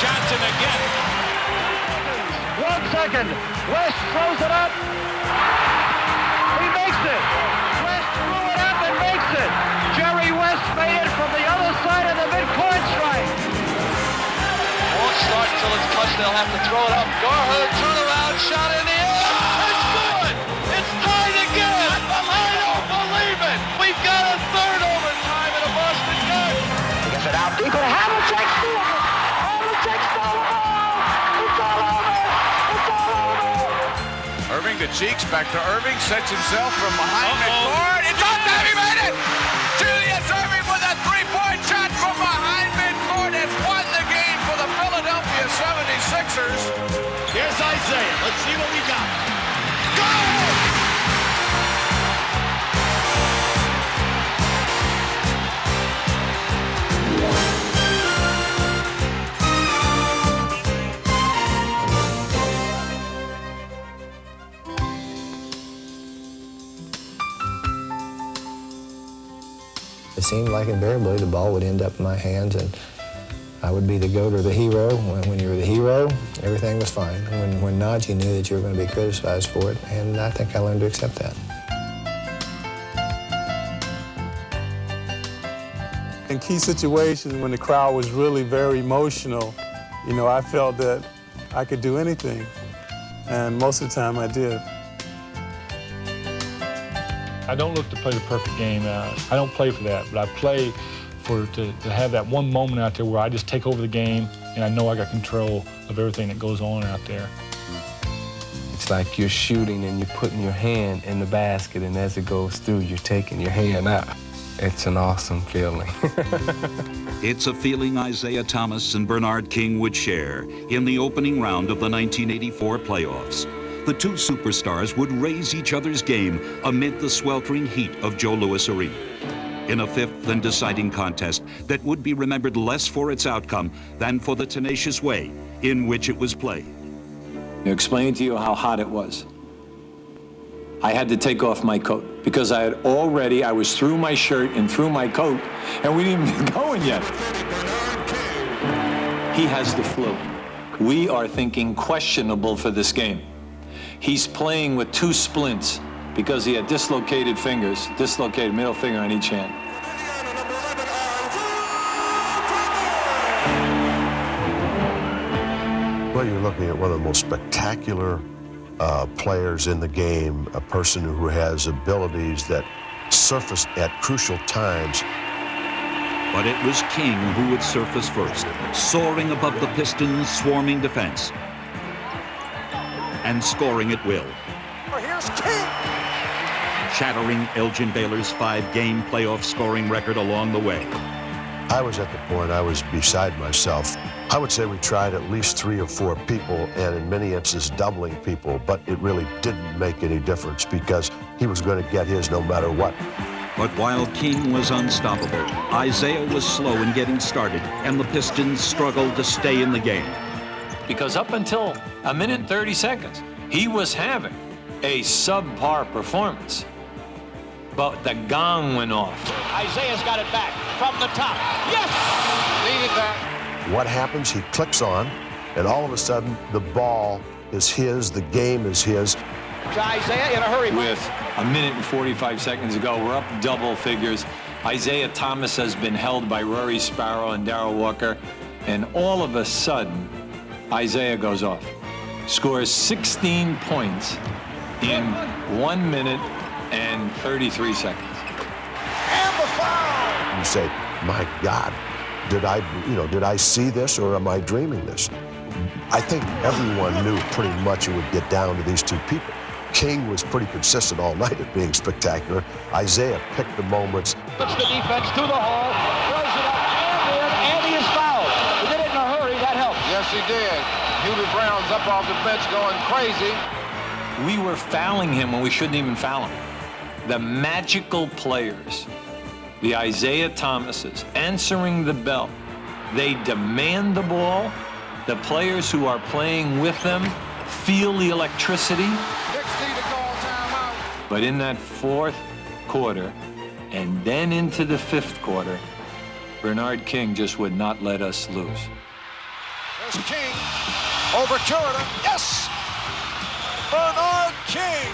Johnson again. 1 second. West throws it up. He makes it. West threw it up and makes it. Jerry West made it from the other side of the midcourt stripe. Won't start until it's clutched. They'll have to throw it up. Gar Heard, turnaround shot in the air. It's good. It's tied again. I don't believe it. We've got a third overtime in a Boston Garden. He gets it out deep, and Havlicek steals it. Havlicek stole the ball. It's all over. It's all over. Irving to Cheeks, back to Irving, sets himself from behind midcourt. It's on time, he made it! Julius Irving with a three-point shot from behind midcourt has won the game for the Philadelphia 76ers. Here's Isiah. Let's see what we got. Go! It seemed like invariably the ball would end up in my hands and I would be the GOAT or the hero. When you were the hero, everything was fine. When not, you knew that you were going to be criticized for it, and I think I learned to accept that. In key situations, when the crowd was really very emotional, you know, I felt that I could do anything, and most of the time I did. I don't look to play the perfect game. I don't play for that, but I play to have that one moment out there where I just take over the game and I know I got control of everything that goes on out there. It's like you're shooting and you're putting your hand in the basket, and as it goes through, you're taking your hand out. It's an awesome feeling. It's a feeling Isiah Thomas and Bernard King would share in the opening round of the 1984 playoffs. The two superstars would raise each other's game amid the sweltering heat of Joe Louis Arena. In a fifth and deciding contest that would be remembered less for its outcome than for the tenacious way in which it was played. I explained to you how hot it was. I had to take off my coat because I was through my shirt and through my coat, and we didn't even be going yet. He has the flu. We are thinking questionable for this game. He's playing with two splints because he had dislocated fingers, dislocated middle finger on each hand. Well, you're looking at one of the most spectacular players in the game, a person who has abilities that surface at crucial times. But it was King who would surface first, soaring above the Pistons' swarming defense and scoring at will. Here's King. Shattering Elgin Baylor's 5-game playoff scoring record along the way. I was at the point I was beside myself. I would say we tried at least 3 or 4 people, and in many instances doubling people, but it really didn't make any difference because he was going to get his no matter what. But while King was unstoppable, Isiah was slow in getting started, and the Pistons struggled to stay in the game. Because up until a minute and 30 seconds, he was having a subpar performance. But the gong went off. Isiah's got it back from the top. Yes! Needed that. What happens? He clicks on, and all of a sudden, the ball is his, the game is his. To Isiah in a hurry. With a minute and 45 seconds to go, we're up double figures. Isiah Thomas has been held by Rory Sparrow and Darrell Walker, and all of a sudden, Isiah goes off. Scores 16 points in 1 minute and 33 seconds. And the foul! You say, my God, did I see this or am I dreaming this? I think everyone knew pretty much it would get down to these two people. King was pretty consistent all night at being spectacular. Isiah picked the moments. Puts the defense through the hole, throws it up, and he is fouled. He did it in a hurry, that helped. Yes, he did. Hubie Brown's up off the bench going crazy. We were fouling him when we shouldn't even foul him. The magical players, the Isiah Thomases, answering the bell. They demand the ball. The players who are playing with them feel the electricity. But in that fourth quarter, and then into the fifth quarter, Bernard King just would not let us lose. Here's King over Curran. Yes! Bernard King.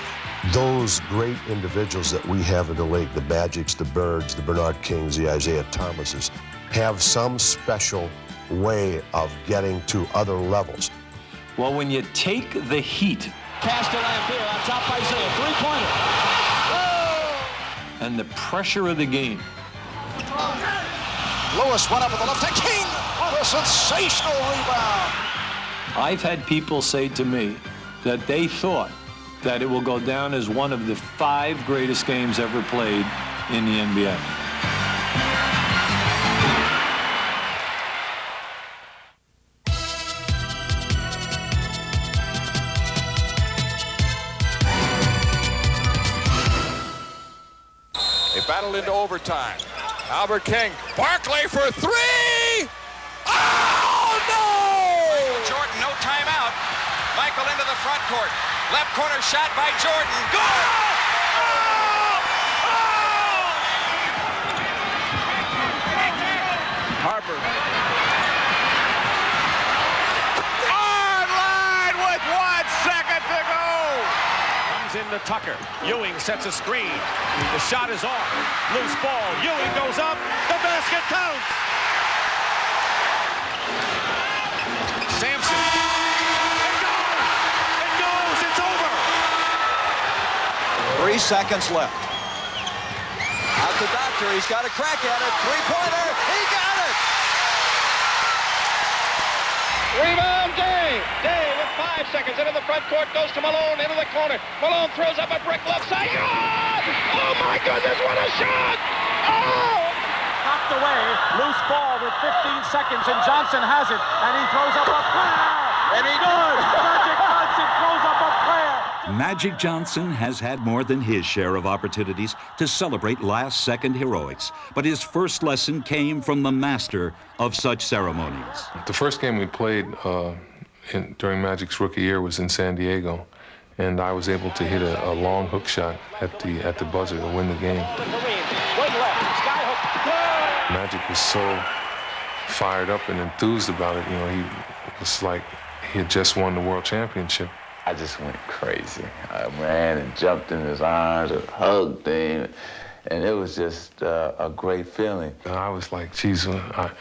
Those great individuals that we have in the league, the Magics, the Birds, the Bernard Kings, the Isiah Thomases, have some special way of getting to other levels. Well, when you take the heat Castellampier on top by Isiah, three-pointer. and the pressure of the game, Lewis went up with the left hand. King with a sensational rebound. I've had people say to me that they thought that it will go down as one of the 5 greatest games ever played in the NBA. They battled into overtime. Albert King, Barkley for 3! Oh, no! Michael Jordan, no timeout. Michael into the front court. Left corner shot by Jordan. Good! Harper. On line with 1 second to go. Comes into Tucker. Ewing sets a screen. The shot is off. Loose ball. Ewing goes up. The basket counts. Sampson. It goes. It's over. 3 seconds left. Out the doctor. He's got a crack at it. Three-pointer. He got it. Rebound, Day. Day with 5 seconds into the front court, goes to Malone, into the corner. Malone throws up a brick left side. Oh my goodness, what a shot! Oh! Knocked away, loose ball with 15 seconds, and Johnson has it, and he throws up a prayer. And he good. Magic Johnson throws up a prayer. Magic Johnson has had more than his share of opportunities to celebrate last-second heroics, but his first lesson came from the master of such ceremonies. The first game we played during Magic's rookie year was in San Diego, and I was able to hit a long hook shot at the buzzer to win the game. Magic was so fired up and enthused about it. You know, he was like he had just won the world championship. I just went crazy. I ran and jumped in his arms and hugged him, and it was just a great feeling. And I was like, geez,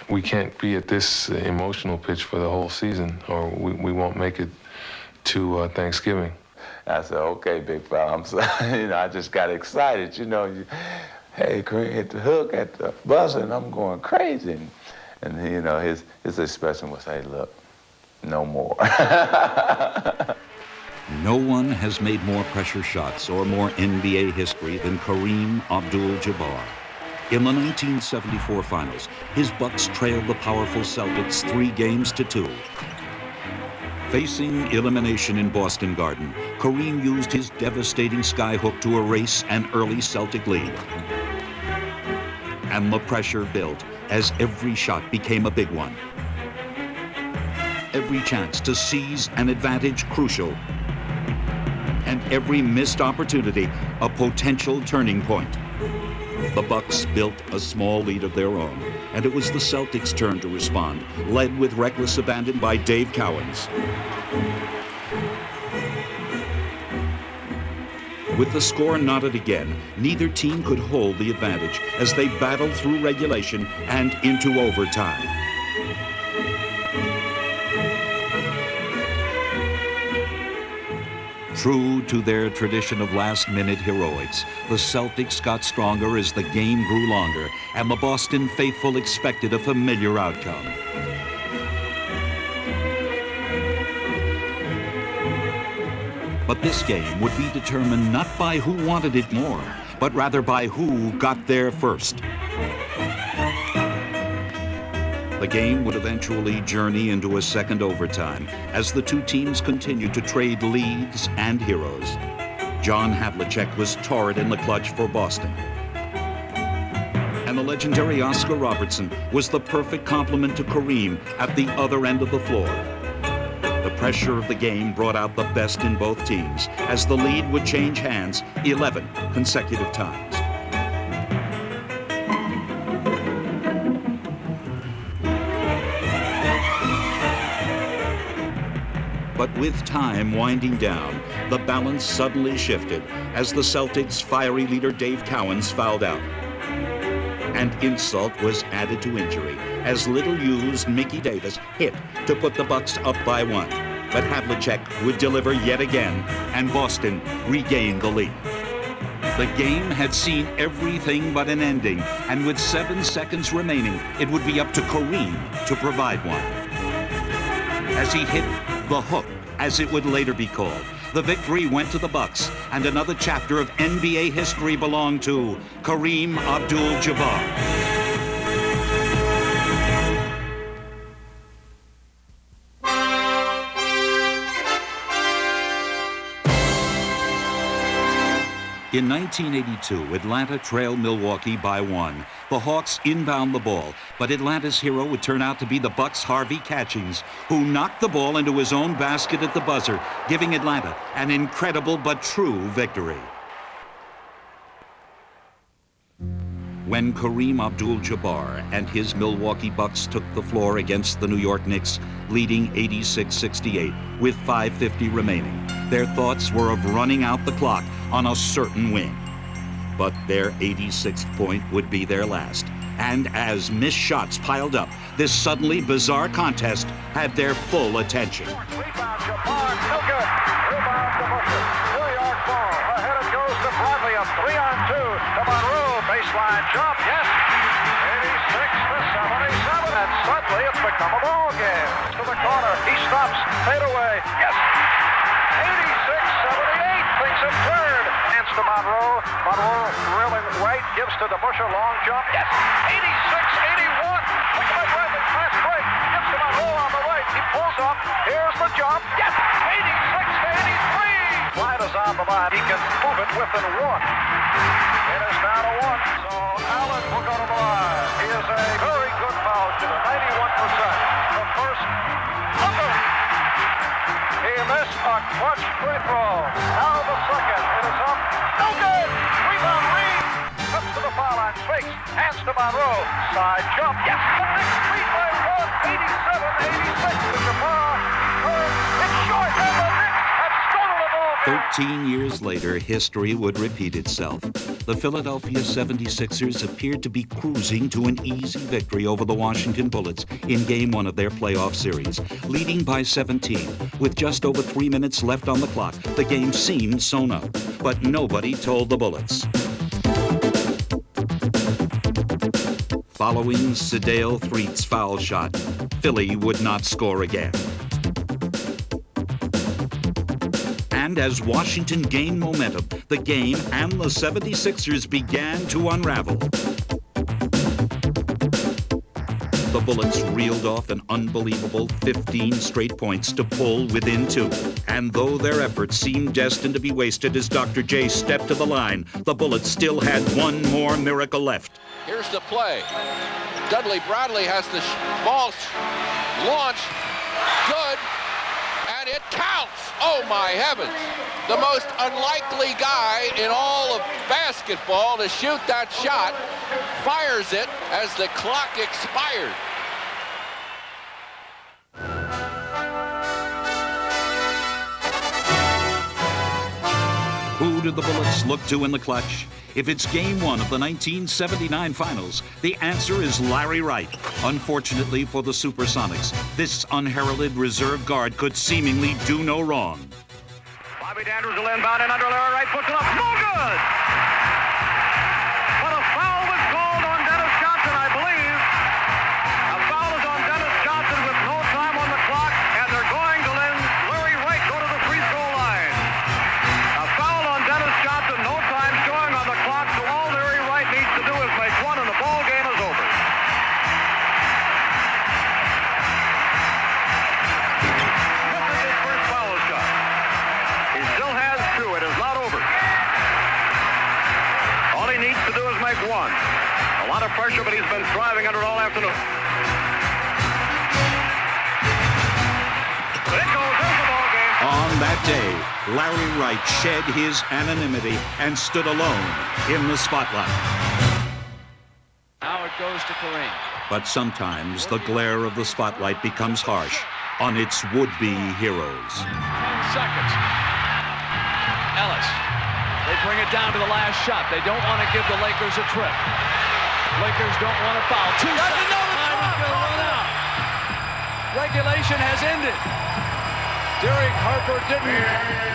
we can't be at this emotional pitch for the whole season, or we won't make it to Thanksgiving. I said, okay, big fella. I'm sorry. You know, I just got excited. You know, hey, Kareem hit the hook at the buzzer, and I'm going crazy. And you know, his expression was, hey, look, no more. No one has made more pressure shots or more NBA history than Kareem Abdul-Jabbar. In the 1974 finals, his Bucks trailed the powerful Celtics 3-2. Facing elimination in Boston Garden, Kareem used his devastating skyhook to erase an early Celtic lead. And the pressure built as every shot became a big one. Every chance to seize an advantage crucial, and every missed opportunity a potential turning point. The Bucks built a small lead of their own, and it was the Celtics' turn to respond, led with reckless abandon by Dave Cowens. With the score knotted again, neither team could hold the advantage as they battled through regulation and into overtime. True to their tradition of last-minute heroics, the Celtics got stronger as the game grew longer, and the Boston faithful expected a familiar outcome. But this game would be determined not by who wanted it more, but rather by who got there first. The game would eventually journey into a second overtime as the two teams continued to trade leads and heroes. John Havlicek was torrid in the clutch for Boston. And the legendary Oscar Robertson was the perfect complement to Kareem at the other end of the floor. The pressure of the game brought out the best in both teams as the lead would change hands 11 consecutive times. But with time winding down, the balance suddenly shifted as the Celtics' fiery leader Dave Cowens fouled out. And insult was added to injury as little-used Mickey Davis hit to put the Bucks up by 1. But Havlicek would deliver yet again, and Boston regained the lead. The game had seen everything but an ending, and with 7 seconds remaining, it would be up to Kareem to provide one. As he hit the hook, as it would later be called, the victory went to the Bucks, and another chapter of NBA history belonged to Kareem Abdul-Jabbar. In 1982, Atlanta trailed Milwaukee by 1. The Hawks inbound the ball, but Atlanta's hero would turn out to be the Bucks' Harvey Catchings, who knocked the ball into his own basket at the buzzer, giving Atlanta an incredible but true victory. When Kareem Abdul-Jabbar and his Milwaukee Bucks took the floor against the New York Knicks, leading 86-68 with 5:50 remaining, their thoughts were of running out the clock on a certain win. But their 86th point would be their last. And as missed shots piled up, this suddenly bizarre contest had their full attention. Rebound, Jabbar, no good. Rebound to Busher. New York ball. Ahead it goes to Bradley. A 3-on-2 to Monroe. Baseline jump. Yes. 86-77. And suddenly it's become a ball game. To the corner. He stops. Fade away. Yes. 86-78. Things have turned. Hands to Monroe. Monroe drilling right. Gives to the Busher. Long jump. Yes. 86-81. Look at Bradley. Fast break. Gives to Monroe on the right. He pulls up. Here's the jump. Yes. 86-83. Clyde is on the line. He can move it within 1. It is now to 1. So Allen will go to the line. He is a very good foul shooter. 91%. The first of them. He missed a clutch free throw. Now the second. It is up. No good. Rebound Reed. Cuts to the foul line. Fakes. Hands to Monroe. Side jump. Yes. The Knicks lead by 1. 87-86 to Jabbar. It's short. And the Knicks have stolen the ball game. 13 years later, history would repeat itself. The Philadelphia 76ers appeared to be cruising to an easy victory over the Washington Bullets in Game 1 of their playoff series, leading by 17. With just over 3 minutes left on the clock, the game seemed sewn up, but nobody told the Bullets. Following Sedale Threatt's foul shot, Philly would not score again. And as Washington gained momentum, the game and the 76ers began to unravel. The Bullets reeled off an unbelievable 15 straight points to pull within 2. And though their efforts seemed destined to be wasted as Dr. J stepped to the line, the Bullets still had one more miracle left. Here's the play. Dudley Bradley has the ball launched. Good. And it counts. Oh, my heavens. The most unlikely guy in all of basketball to shoot that shot fires it as the clock expired. Who did the Bullets look to in the clutch? If it's Game 1 of the 1979 finals, the answer is Larry Wright. Unfortunately for the Supersonics, this unheralded reserve guard could seemingly do no wrong. Bobby Dandridge will inbound and under Larry Wright puts it up. No good! But a foul was called on Dennis Johnson, I believe. A foul is on Dennis Johnson with no time on the clock, and they're going to let Larry Wright go to the free throw line. A foul on Dennis Johnson, no time showing on the clock, so all Larry Wright needs to do is make one and the ball game is over. This is his first foul shot. He still has 2. It is not over. All he needs to do is make 1. A lot of pressure, but he's been striving under it all afternoon. It goes into the ball game. On that day, Larry Wright shed his anonymity and stood alone in the spotlight. Now it goes to Kareem. But sometimes the glare of the spotlight becomes harsh, on its would-be heroes. 10 seconds. Ellis. They bring it down to the last shot. They don't want to give the Lakers a trip. Lakers don't want to foul. 2 seconds. Time is going to run out. Regulation has ended. Derek Harper didn't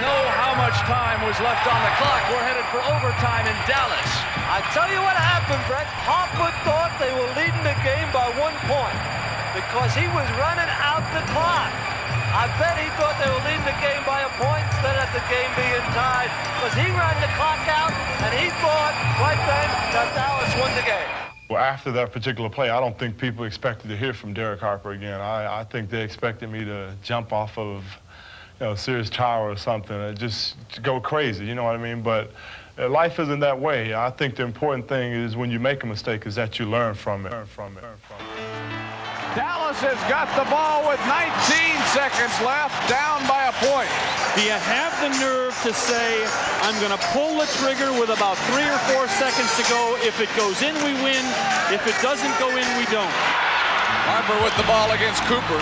know how much time was left on the clock. We're headed for overtime in Dallas. I tell you what happened, Brett. Harper thought they were leading the game by 1 point because he was running out the clock. I bet he thought they were leading the game by a point instead of the game being tied because he ran the clock out and he thought right then that Dallas won the game. Well, after that particular play, I don't think people expected to hear from Derek Harper again. I think they expected me to jump off of Sears Tower or something, just go crazy, you know what I mean? But life isn't that way. I think the important thing is when you make a mistake is that you learn from it. Dallas has got the ball with 19 seconds left, down by a point. Do you have the nerve to say, I'm going to pull the trigger with about 3 or 4 seconds to go. If it goes in, we win. If it doesn't go in, we don't. Harper with the ball against Cooper.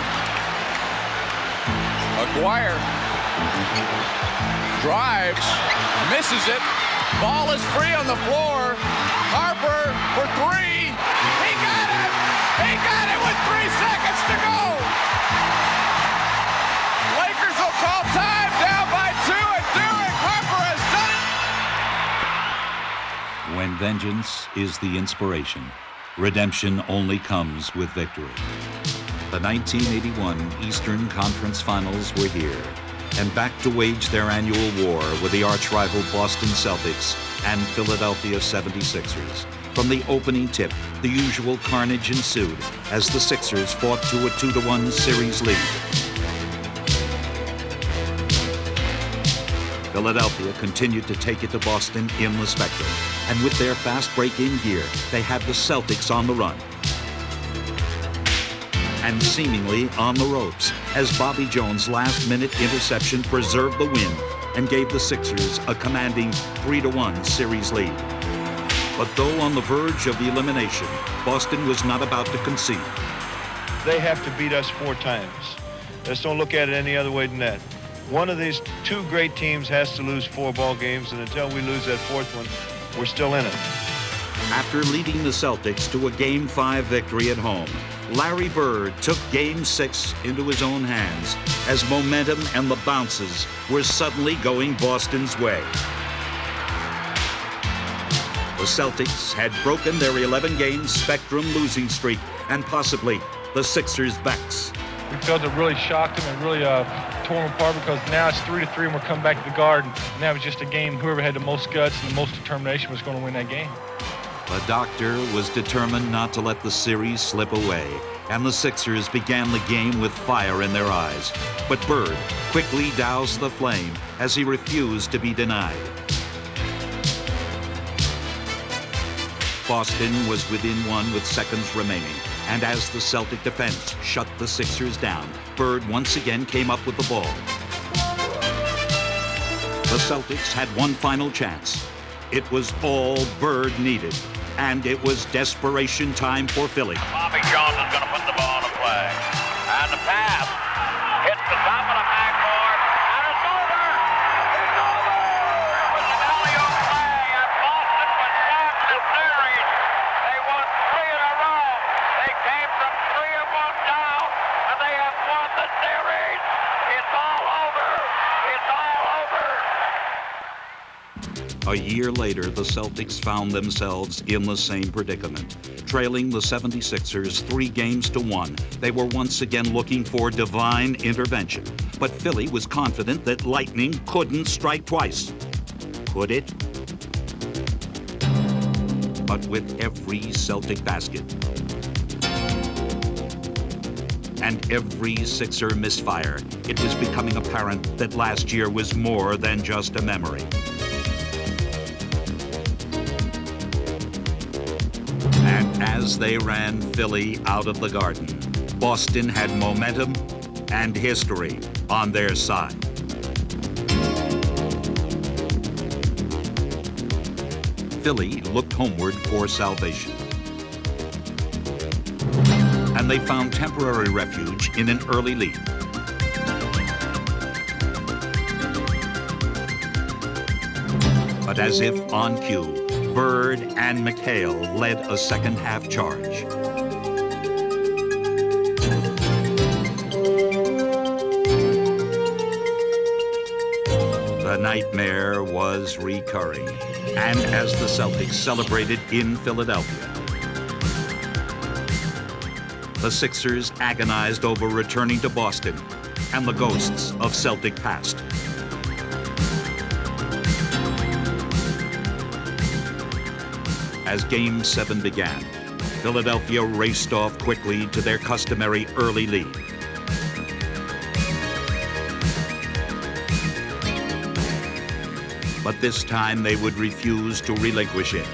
McGuire drives, misses it. Ball is free on the floor. Harper for 3. He got it! He got it with 3 seconds to go! Lakers will call time, down by 2, and Derek Harper has done it! When vengeance is the inspiration, redemption only comes with victory. The 1981 Eastern Conference Finals were here, and back to wage their annual war with the arch-rival Boston Celtics and Philadelphia 76ers. From the opening tip, the usual carnage ensued as the Sixers fought to a 2-1 series lead. Philadelphia continued to take it to Boston in the Spectrum, and with their fast break-in gear, they had the Celtics on the run. And seemingly on the ropes, as Bobby Jones' last-minute interception preserved the win and gave the Sixers a commanding 3-1 series lead. But though on the verge of elimination, Boston was not about to concede. They have to beat us 4 times. Let's don't look at it any other way than that. One of these 2 great teams has to lose 4 ball games, and until we lose that 4th one, we're still in it. After leading the Celtics to a Game 5 victory at home, Larry Bird took Game 6 into his own hands as momentum and the bounces were suddenly going Boston's way. The Celtics had broken their 11-game Spectrum losing streak and possibly the Sixers' backs. We felt it really shocked them and really tore them apart because now it's 3-3 and we're coming back to the Garden. And that was just a game, whoever had the most guts and the most determination was going to win that game. The doctor was determined not to let the series slip away, and the Sixers began the game with fire in their eyes. But Bird quickly doused the flame as he refused to be denied. Boston was within 1 with seconds remaining, and as the Celtic defense shut the Sixers down, Bird once again came up with the ball. The Celtics had one final chance. It was all Bird needed, and it was desperation time for Philly. Bobby Jones is going to put the ball in the play. And the pass hits the top of the backboard, and it's over. It's over. It was an alley-oop play, and Boston was back to the series. They won 3 in a row. They came from 3-1 down, and they have won the series. It's all over. It's all over. A year later, the Celtics found themselves in the same predicament. Trailing the 76ers 3-1, they were once again looking for divine intervention. But Philly was confident that lightning couldn't strike twice. Could it? But with every Celtic basket and every Sixer misfire, it was becoming apparent that last year was more than just a memory. And as they ran Philly out of the Garden, Boston had momentum and history on their side. Philly looked homeward for salvation. And they found temporary refuge in an early lead. But as if on cue, Bird and McHale led a second-half charge. The nightmare was recurring, and as the Celtics celebrated in Philadelphia, the Sixers agonized over returning to Boston and the ghosts of Celtic past. As Game 7 began, Philadelphia raced off quickly to their customary early lead. But this time they would refuse to relinquish it.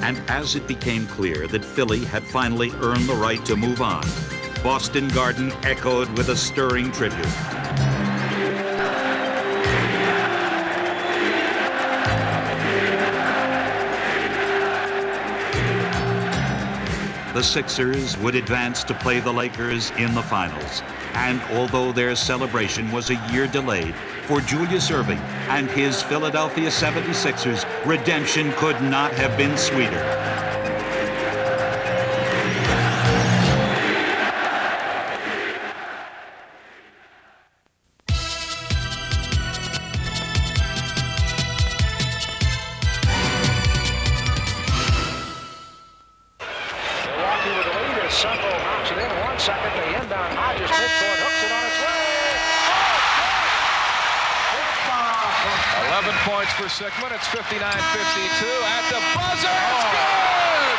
And as it became clear that Philly had finally earned the right to move on, Boston Garden echoed with a stirring tribute. The Sixers would advance to play the Lakers in the finals. And although their celebration was a year delayed, for Julius Erving and his Philadelphia 76ers, redemption could not have been sweeter. For 6 minutes, 59-52 at the buzzer. It's good!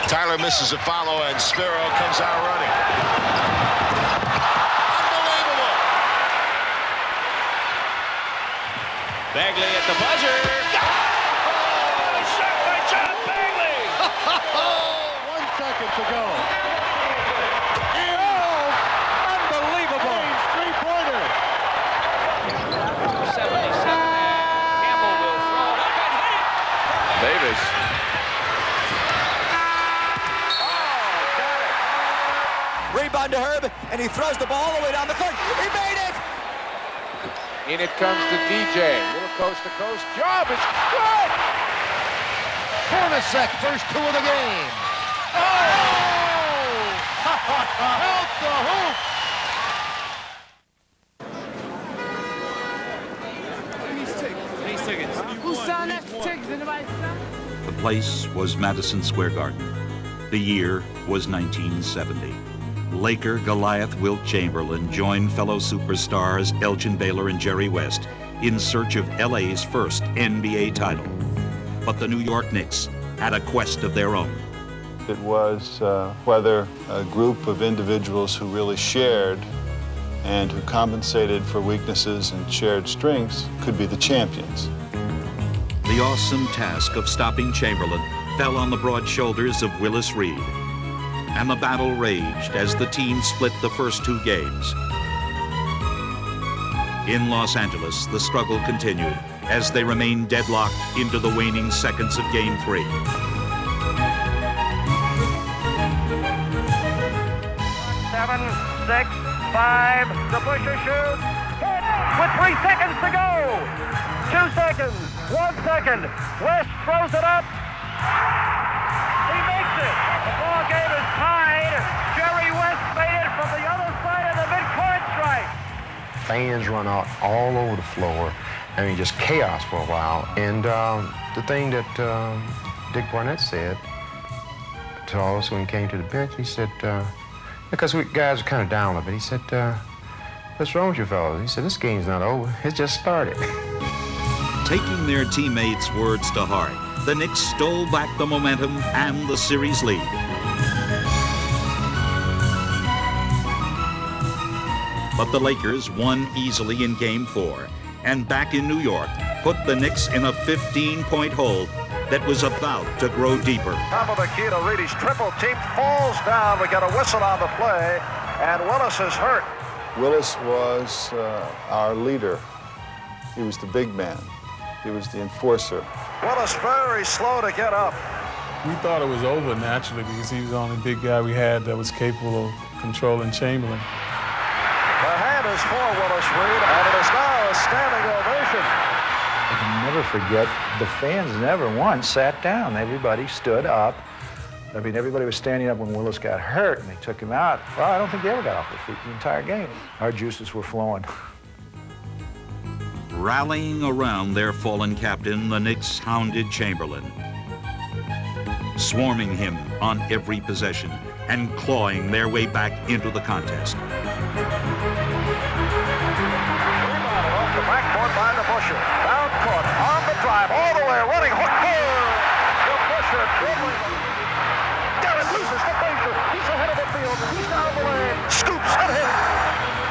Tyler misses a follow, and Spiro comes out running. Unbelievable! Bagley at the buzzer. Oh, shot by John Bagley! 1 second to go. Unbelievable! Three-pointer. 77. Davis. Rebound to Herb, and he throws the ball all the way down the court. He made it! In it comes to DJ. Little coast-to-coast job. It's good! Hornacek, first 2 of the game. Oh! Out the hoop! The place was Madison Square Garden. The year was 1970. Laker Goliath Wilt Chamberlain joined fellow superstars Elgin Baylor and Jerry West in search of LA's first NBA title. But the New York Knicks had a quest of their own. It was whether a group of individuals who really shared and who compensated for weaknesses and shared strengths could be the champions. The awesome task of stopping Chamberlain fell on the broad shoulders of Willis Reed. And the battle raged as the team split the first 2 games. In Los Angeles, the struggle continued as they remained deadlocked into the waning seconds of Game 3. 7, 6, 5, the pusher shoots, hit with 3 seconds to go. 2 seconds, 1 second, West throws it up. He makes it. The ball game is tied. Jerry West made it from the other side of the midcourt stripe. Fans run out all over the floor. I mean, just chaos for a while. And the thing that Dick Barnett said to us when he came to the bench, he said, because we guys were kind of down a bit, he said, what's wrong with you fellas? He said, this game's not over. It just started. Taking their teammates' words to heart, the Knicks stole back the momentum and the series lead. But the Lakers won easily in Game 4, and back in New York, put the Knicks in a 15-point hole that was about to grow deeper. Top of the key to Reedy's triple team falls down. We got a whistle on the play, and Willis is hurt. Willis was our leader. He was the big man. He was the enforcer. Willis very slow to get up. We thought it was over naturally because he was the only big guy we had that was capable of controlling Chamberlain. The hand is for Willis Reed, and it is now a standing ovation. I can never forget, the fans never once sat down. Everybody stood up. I mean, everybody was standing up when Willis got hurt, and they took him out. Well, I don't think they ever got off their feet the entire game. Our juices were flowing. Rallying around their fallen captain, the Knicks hounded Chamberlain, swarming him on every possession and clawing their way back into the contest. Rebounded off the backboard by the Busher. Down court, on the drive, all the way, running hook. The Busher dribbling. Garrett loses the danger. He's ahead of the field. He's down the lane. Scoops ahead.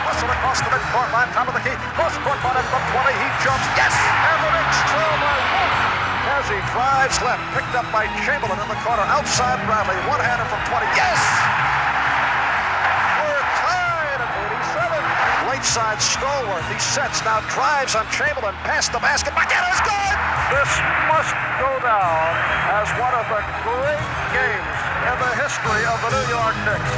Hustle across the midcourt line, top of the key. Cross court on it from 20. He jumps. Yes! And the Knicks trail by one. As he drives left, picked up by Chamberlain in the corner. Outside Bradley, one-hander from 20. Yes! We're tied at 87. Late side Stallworth. He sets, now drives on Chamberlain. Past the basket. McKenna's good! This must go down as one of the great games in the history of the New York Knicks.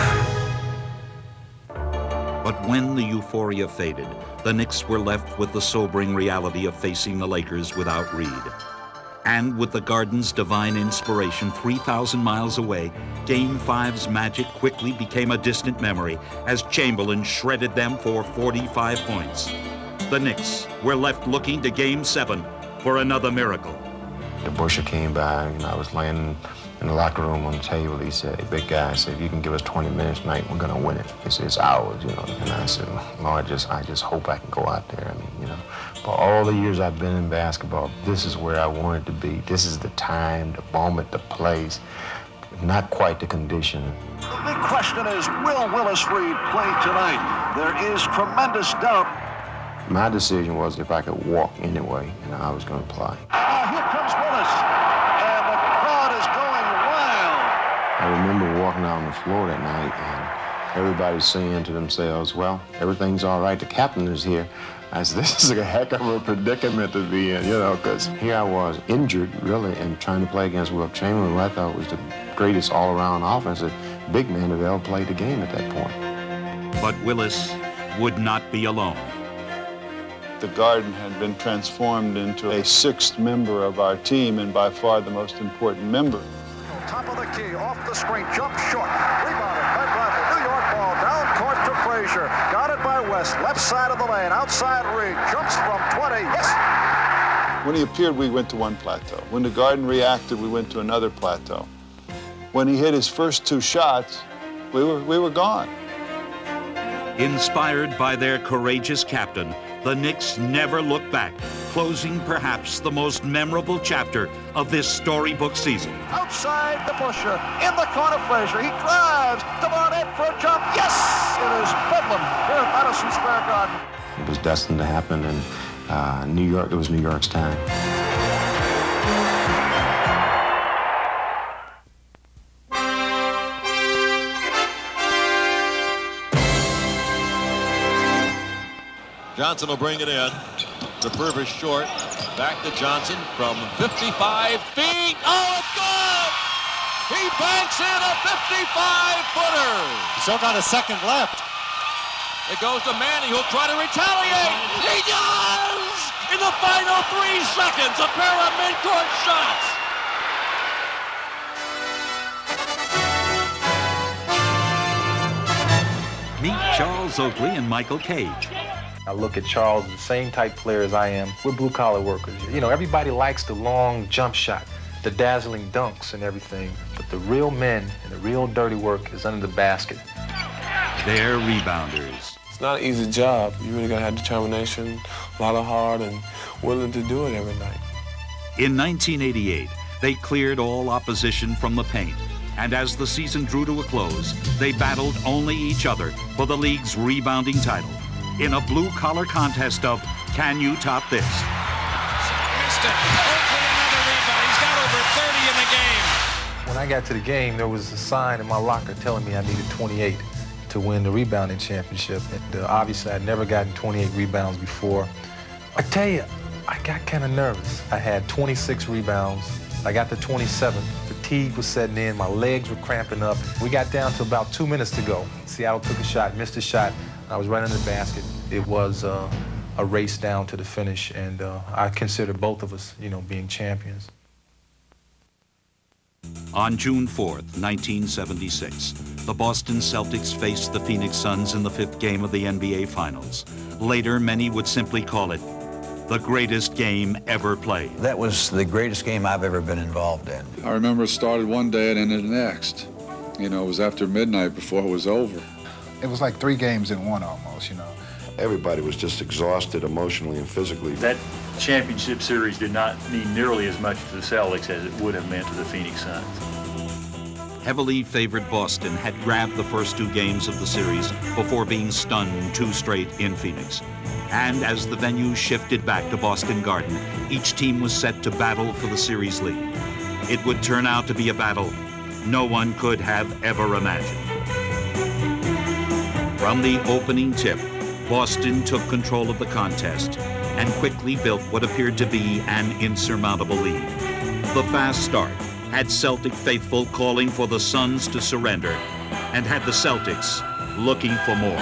But when the euphoria faded, the Knicks were left with the sobering reality of facing the Lakers without Reed. And with the Garden's divine inspiration 3,000 miles away, Game 5's magic quickly became a distant memory as Chamberlain shredded them for 45 points. The Knicks were left looking to Game 7 for another miracle. The Busher came by, and I was laying in the locker room on the table. He said, "Hey, big guy," I said, "if you can give us 20 minutes tonight, we're gonna win it." He said, "It's ours, you know." And I said, "Lord, I just hope I can go out there." I mean, you know, for all the years I've been in basketball, this is where I wanted to be. This is the time, the moment, the place, not quite the condition. The big question is, will Willis Reed play tonight? There is tremendous doubt. My decision was if I could walk anyway, you know, I was gonna play. Here comes Willis, and the crowd is going wild. I remember walking out on the floor that night and everybody saying to themselves, "Well, everything's all right. The captain is here." I said, "This is a heck of a predicament to be in, you know, because here I was injured, really, and trying to play against Wilt Chamberlain, who I thought was the greatest all-around offensive big man that ever played the game at that point." But Willis would not be alone. The Garden had been transformed into a sixth member of our team, and by far the most important member. Top of the key, off the screen, jump short. Rebounded by Bradley. New York ball, down court to Frazier. Got it by West, left side of the lane, outside Reed. Jumps from 20, yes! When he appeared, we went to one plateau. When the Garden reacted, we went to another plateau. When he hit his first two shots, we were gone. Inspired by their courageous captain, the Knicks never looked back, closing perhaps the most memorable chapter of this storybook season. Outside the Busher, in the corner Frazier. He drives to Barnett for a jump. Yes! It is Bedlam here at Madison Square Garden. It was destined to happen, and New York, it was New York's time. Johnson will bring it in. The Purvis short. Back to Johnson from 55 feet. Oh, it's good! He banks in a 55-footer. Still got a second left. It goes to Manny, who'll try to retaliate. He does! In the final 3 seconds, a pair of mid-court shots. Meet Charles Oakley and Michael Cage. I look at Charles as the same type player as I am. We're blue-collar workers. You know, everybody likes the long jump shot, the dazzling dunks and everything, but the real men and the real dirty work is under the basket. They're rebounders. It's not an easy job. You really gotta have determination, a lot of heart, and willing to do it every night. In 1988, they cleared all opposition from the paint, and as the season drew to a close, they battled only each other for the league's rebounding title in a blue-collar contest of can you top this? Missed it. Oakley another rebound. He's got over 30 in the game. When I got to the game, there was a sign in my locker telling me I needed 28 to win the rebounding championship. And obviously, I'd never gotten 28 rebounds before. I tell you, I got kind of nervous. I had 26 rebounds. I got to 27. Fatigue was setting in. My legs were cramping up. We got down to about 2 minutes to go. Seattle took a shot, missed a shot. I was running the basket. It was a race down to the finish, and I consider both of us, being champions. On June 4th, 1976, the Boston Celtics faced the Phoenix Suns in the 5th game of the NBA Finals. Later, many would simply call it the greatest game ever played. That was the greatest game I've ever been involved in. I remember it started one day and ended the next. It was after midnight before it was over. It was like 3 games in one almost, Everybody was just exhausted emotionally and physically. That championship series did not mean nearly as much to the Celtics as it would have meant to the Phoenix Suns. Heavily favored Boston had grabbed the first 2 games of the series before being stunned 2 straight in Phoenix. And as the venue shifted back to Boston Garden, each team was set to battle for the series lead. It would turn out to be a battle no one could have ever imagined. From the opening tip, Boston took control of the contest and quickly built what appeared to be an insurmountable lead. The fast start had Celtic faithful calling for the Suns to surrender and had the Celtics looking for more.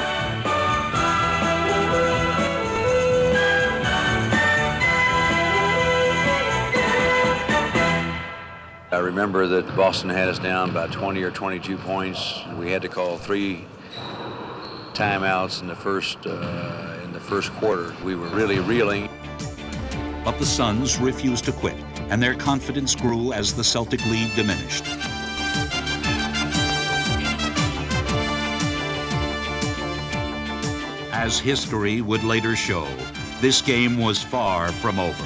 I remember that Boston had us down by 20 or 22 points. We had to call 3 timeouts in the first quarter. We were really reeling. But the Suns refused to quit, and their confidence grew as the Celtic lead diminished. As history would later show, this game was far from over.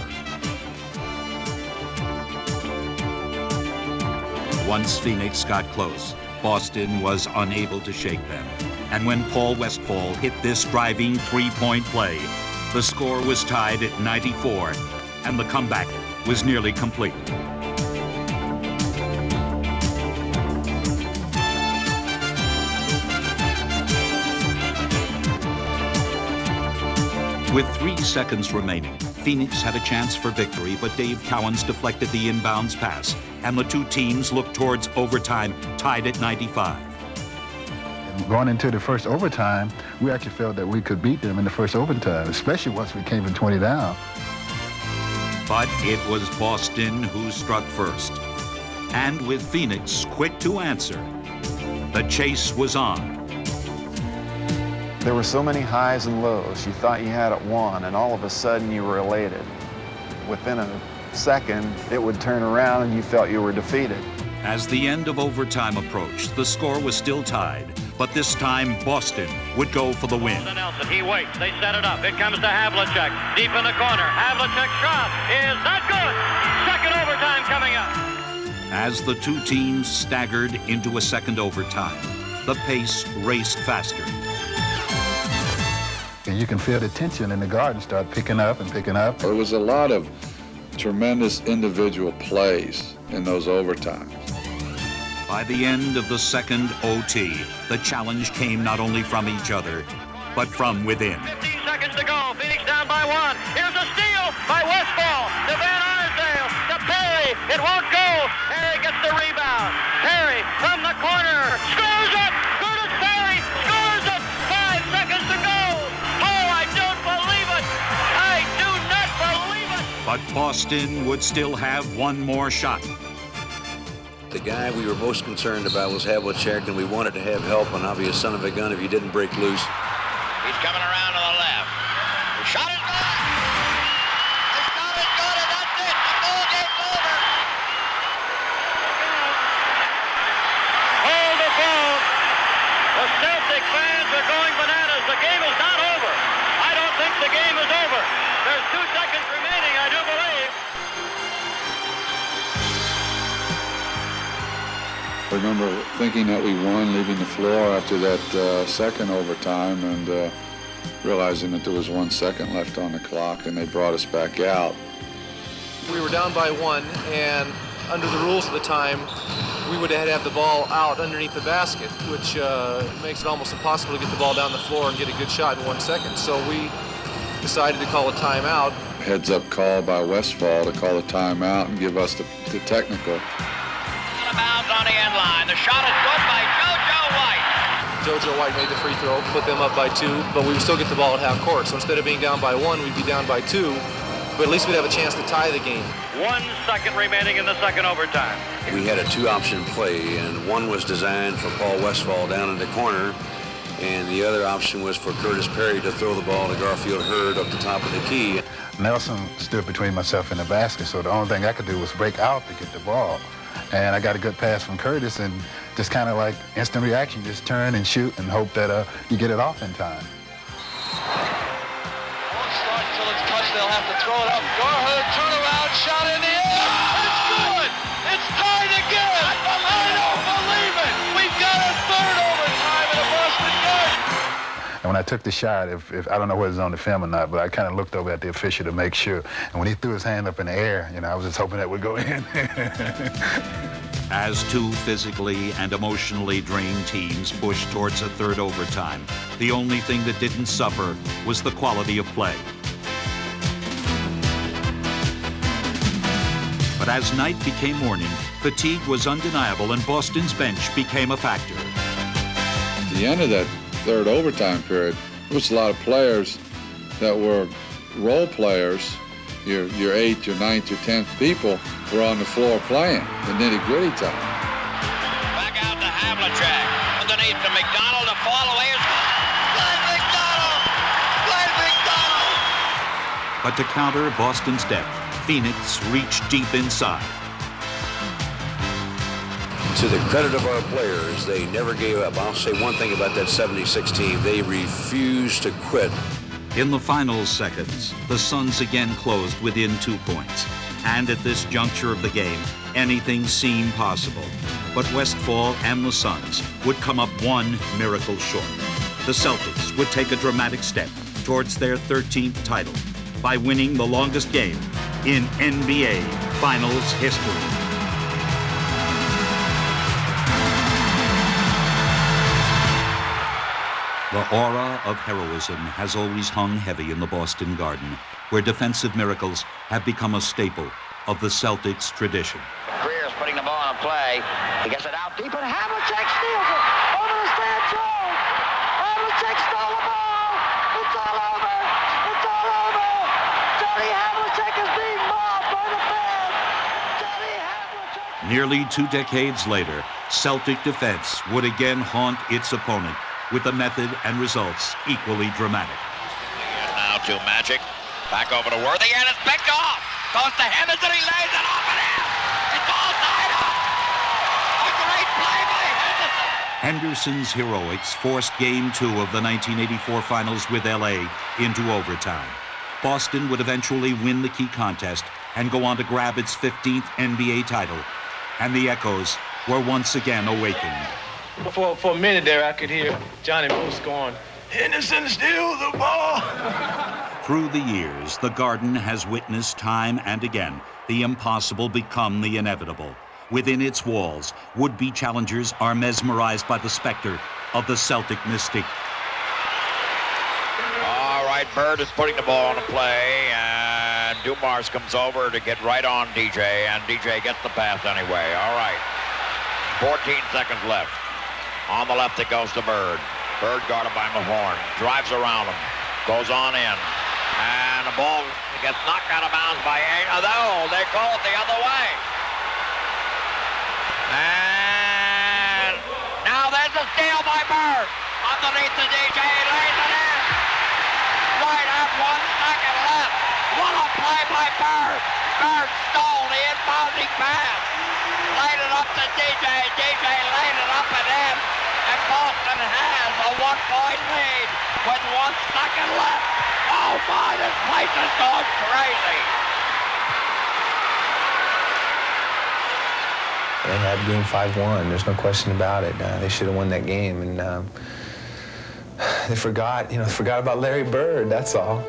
Once Phoenix got close, Boston was unable to shake them. And when Paul Westphal hit this driving 3-point play, the score was tied at 94, and the comeback was nearly complete. With 3 seconds remaining, Phoenix had a chance for victory, but Dave Cowens deflected the inbounds pass, and the 2 teams looked towards overtime, tied at 95. Going into the first overtime, we actually felt that we could beat them in the first overtime, especially once we came from 20 down. But it was Boston who struck first. And with Phoenix quick to answer, the chase was on. There were so many highs and lows. You thought you had it won, and all of a sudden you were elated. Within a second, it would turn around and you felt you were defeated. As the end of overtime approached, the score was still tied, but this time Boston would go for the win. Nelson, he waits, they set it up. It comes to Havlicek, deep in the corner. Havlicek's shot is not good. Second overtime coming up. As the 2 teams staggered into a second overtime, the pace raced faster. And you can feel the tension in the Garden start picking up and picking up. There was a lot of tremendous individual plays in those overtimes. By the end of the second OT, the challenge came not only from each other, but from within. 15 seconds to go. Phoenix down by 1. Here's a steal by Westphal to Van Arsdale to Perry. It won't go. Perry gets the rebound. Perry from the corner scores it. Curtis Perry scores it. 5 seconds to go. Oh, I don't believe it. I do not believe it. But Boston would still have one more shot. The guy we were most concerned about was Havlicek, and we wanted to have help, and I'll be a son of a gun if you didn't break loose. He's coming around to the left. The shot is good. The shot is good, and that's it. The ball game's over. Hold the phone. The Celtic fans are going bananas. The game is not over. I don't think the game is over. There's 2 seconds remaining, I do believe. I remember thinking that we won, leaving the floor after that second overtime, and realizing that there was 1 second left on the clock, and they brought us back out. We were down by 1, and under the rules at the time, we would have to have the ball out underneath the basket, which makes it almost impossible to get the ball down the floor and get a good shot in 1 second. So we decided to call a timeout. Heads-up call by Westphal to call a timeout and give us the technical. Out of bounds on the end line. The shot is good by JoJo White. JoJo White made the free throw, put them up by 2, but we would still get the ball at half court. So instead of being down by 1, we'd be down by 2, but at least we'd have a chance to tie the game. 1 second remaining in the second overtime. We had a 2-option play, and one was designed for Paul Westphal down in the corner, and the other option was for Curtis Perry to throw the ball to Garfield Heard up the top of the key. Nelson stood between myself and the basket, so the only thing I could do was break out to get the ball. And I got a good pass from Curtis, and just kind of like instant reaction, just turn and shoot and hope that you get it off in time. Won't start until it's touched. They'll have to throw it up. Gar Heard, turnaround, shot in the air. It's good. It's tied again. I don't believe it. We've got a third overtime in the Boston Garden. And when I took the shot, if I don't know whether it's on the film or not, but I kind of looked over at the official to make sure. And when he threw his hand up in the air, I was just hoping that would go in. As two physically and emotionally drained teams pushed towards a third overtime, the only thing that didn't suffer was the quality of play. But as night became morning, fatigue was undeniable and Boston's bench became a factor. At the end of that third overtime period, there was a lot of players that were role players. Your 8th, your 9th, your 10th people were on the floor playing the nitty-gritty time. Back out to Havlicek. Underneath to McDonald. The fall away is Glenn McDonald! Glenn McDonald! But to counter Boston's depth, Phoenix reached deep inside. To the credit of our players, they never gave up. I'll say one thing about that 76 team. They refused to quit. In the final seconds, the Suns again closed within 2 points. And at this juncture of the game, anything seemed possible. But Westphal and the Suns would come up one miracle short. The Celtics would take a dramatic step towards their 13th title by winning the longest game in NBA Finals history. The aura of heroism has always hung heavy in the Boston Garden, where defensive miracles have become a staple of the Celtics' tradition. Greer's putting the ball in play. He gets it out deep, and Havlicek steals it over the stand zone. Havlicek stole the ball. It's all over. It's all over. Johnny Havlicek is being mobbed by the fans. Johnny Havlicek. Nearly 2 decades later, Celtic defense would again haunt its opponent with the method and results equally dramatic. And now to Magic. Back over to Worthy, and it's picked off. Goes to Hammonds, and he lays it off and in. It's all tied up. A great play by Henderson. Henderson's heroics forced Game 2 of the 1984 Finals with LA into overtime. Boston would eventually win the key contest and go on to grab its 15th NBA title. And the echoes were once again awakened. For a minute there, I could hear Johnny Moose going, "Henderson steal the ball." Through the years, the Garden has witnessed time and again the impossible become the inevitable. Within its walls, would-be challengers are mesmerized by the specter of the Celtic mystique. All right, Bird is putting the ball on the play, and Dumars comes over to get right on DJ, and DJ gets the pass anyway. All right, 14 seconds left. On the left, it goes to Bird. Bird guarded by Mahorn. Drives around him. Goes on in. And the ball gets knocked out of bounds by no, they call it the other way. And now there's a steal by Bird. Underneath the DJ, lays it in. Right at 1 second left. What a play by Bird. Bird stole the inbounding pass. Laid it up to DJ. DJ laid it up and in. And Boston has a 1-point lead with 1 second left. Oh my, this place is going crazy. They had game 5-1. There's no question about it. They should have won that game, and they forgot about Larry Bird. That's all.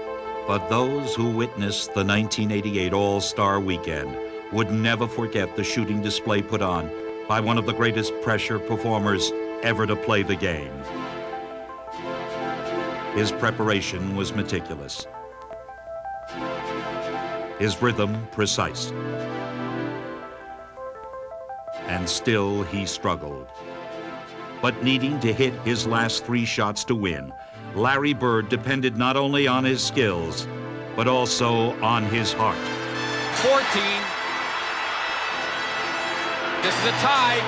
But those who witnessed the 1988 All-Star Weekend would never forget the shooting display put on by one of the greatest pressure performers ever to play the game. His preparation was meticulous. His rhythm precise. And still he struggled. but needing to hit his last 3 shots to win, Larry Bird depended not only on his skills, but also on his heart. 14. This is a tie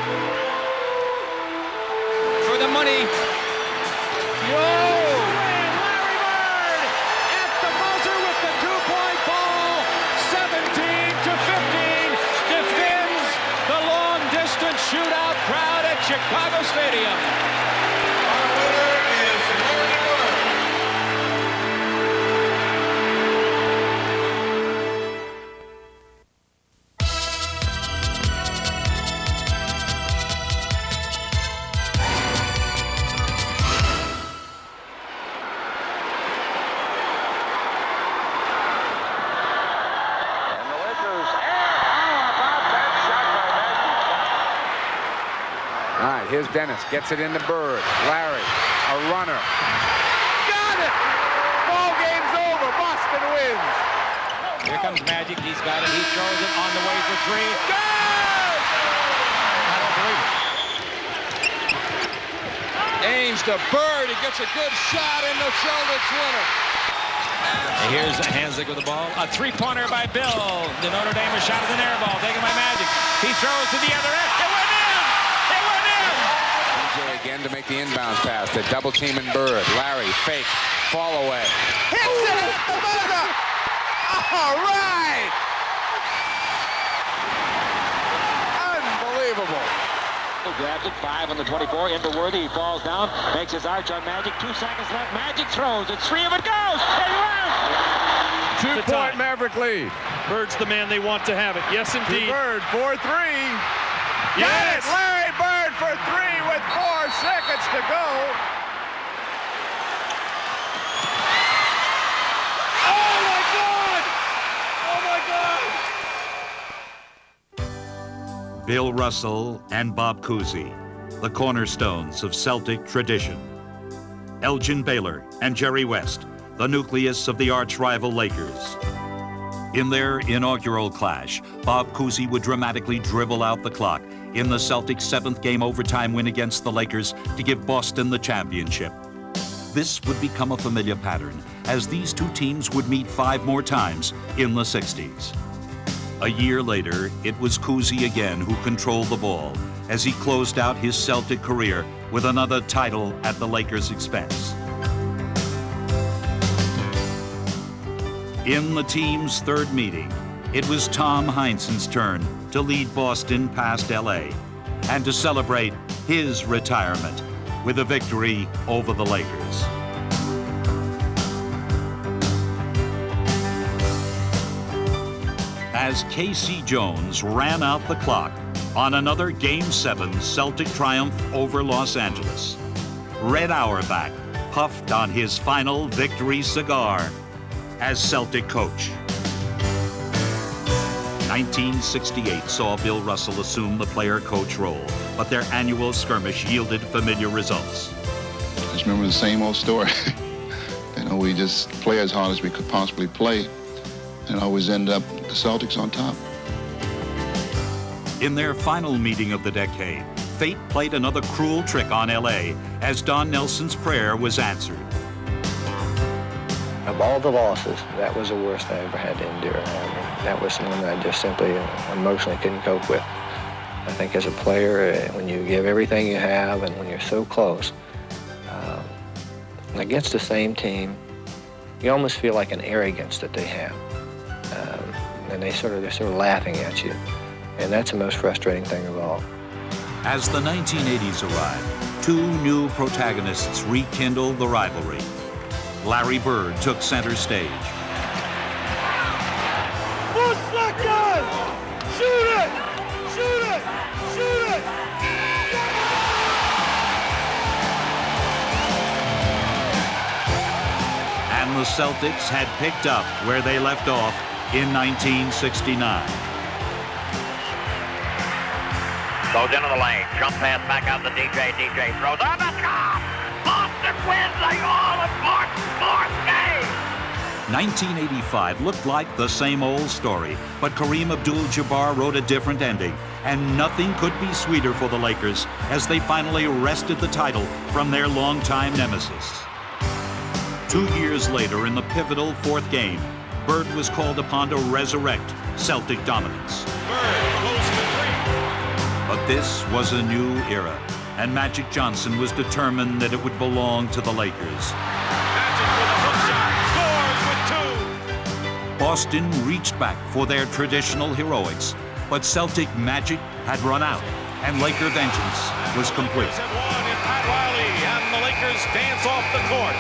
for the money. Yo! Larry Bird at the buzzer with the 2-point ball. 17-15 defends the long-distance shootout crowd at Chicago Stadium. Our winner is Larry Bird. Here's Dennis, gets it into Bird. Larry, a runner. Got it! Ball game's over. Boston wins. Here comes Magic. He's got it. He throws it on the way for 3. Good! I don't believe it. Ames to Bird. He gets a good shot in the Celtics winner. And here's Hanzig with the ball. A 3-pointer by Bill. The Notre Dame shot is an air ball taken by Magic. He throws to the other end. It went in! It went in! DJ again to make the inbounds pass. The double team in Bird. Larry, fake, fall away. Hits it! The buzzer! All right! Unbelievable. Grabs it, 5 on the 24, into Worthy, he falls down, makes his arch on Magic, 2 seconds left, Magic throws, it's 3 of it goes, and runs! 2-point Maverick lead. Bird's the man they want to have it, yes indeed. Bird for 3. Yes! Larry Bird for 3 with 4 seconds to go. Oh my God! Oh my God! Bill Russell and Bob Cousy, the cornerstones of Celtic tradition. Elgin Baylor and Jerry West, the nucleus of the arch-rival Lakers. In their inaugural clash, Bob Cousy would dramatically dribble out the clock in the Celtics' 7th game overtime win against the Lakers to give Boston the championship. This would become a familiar pattern, as these two teams would meet 5 more times in the 60s. A year later, it was Cousy again who controlled the ball as he closed out his Celtic career with another title at the Lakers' expense. In the team's 3rd meeting, it was Tom Heinsohn's turn to lead Boston past LA and to celebrate his retirement with a victory over the Lakers. As Casey Jones ran out the clock on another Game 7 Celtic triumph over Los Angeles, Red Auerbach puffed on his final victory cigar as Celtic coach. 1968 saw Bill Russell assume the player-coach role, but their annual skirmish yielded familiar results. I just remember the same old story. We just play as hard as we could possibly play and always end up the Celtics on top. In their final meeting of the decade, fate played another cruel trick on LA as Don Nelson's prayer was answered. Of all the losses, that was the worst I ever had to endure. That was one that I just simply emotionally couldn't cope with. I think as a player, when you give everything you have and when you're so close, against the same team, you almost feel like an arrogance that they have. And they're sort of laughing at you. And that's the most frustrating thing of all. As the 1980s arrived, 2 new protagonists rekindled the rivalry. Larry Bird took center stage. One second! Shoot it! Shoot it! Shoot it! And the Celtics had picked up where they left off in 1969. Goes into the lane, jump pass back out to DJ. DJ throws on the top. Boston wins the all-important 4th game. 1985 looked like the same old story, but Kareem Abdul-Jabbar wrote a different ending and nothing could be sweeter for the Lakers as they finally wrested the title from their longtime nemesis. 2 years later, in the pivotal fourth game, Bird was called upon to resurrect Celtic dominance. But this was a new era, and Magic Johnson was determined that it would belong to the Lakers. Boston reached back for their traditional heroics, but Celtic magic had run out, and Laker vengeance was complete. Pat Riley and the Lakers dance off the court.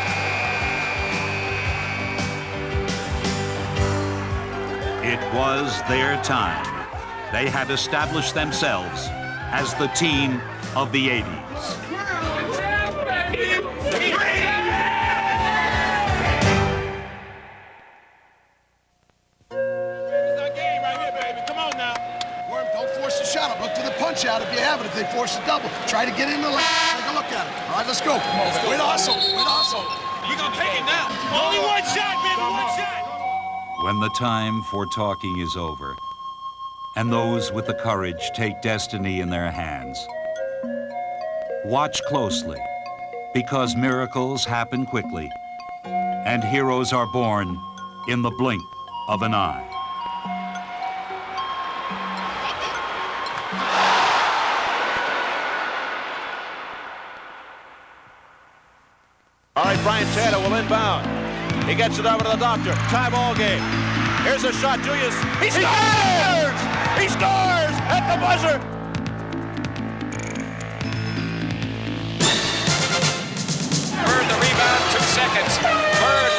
It was their time. They had established themselves as the team of the 80s. Punch out if you have it. If they force a double, try to get in the lane. Take a look at it. All right, let's go. Wait, hustle. You're gonna take it now. Only one shot, baby. One shot. When the time for talking is over, and those with the courage take destiny in their hands, watch closely, because miracles happen quickly, and heroes are born in the blink of an eye. All right, Brian Taylor will inbound. He gets it over to the doctor. Tie ball game. Here's a shot, Julius. He scores! He scores at the buzzer. Bird the rebound, 2 seconds. Bird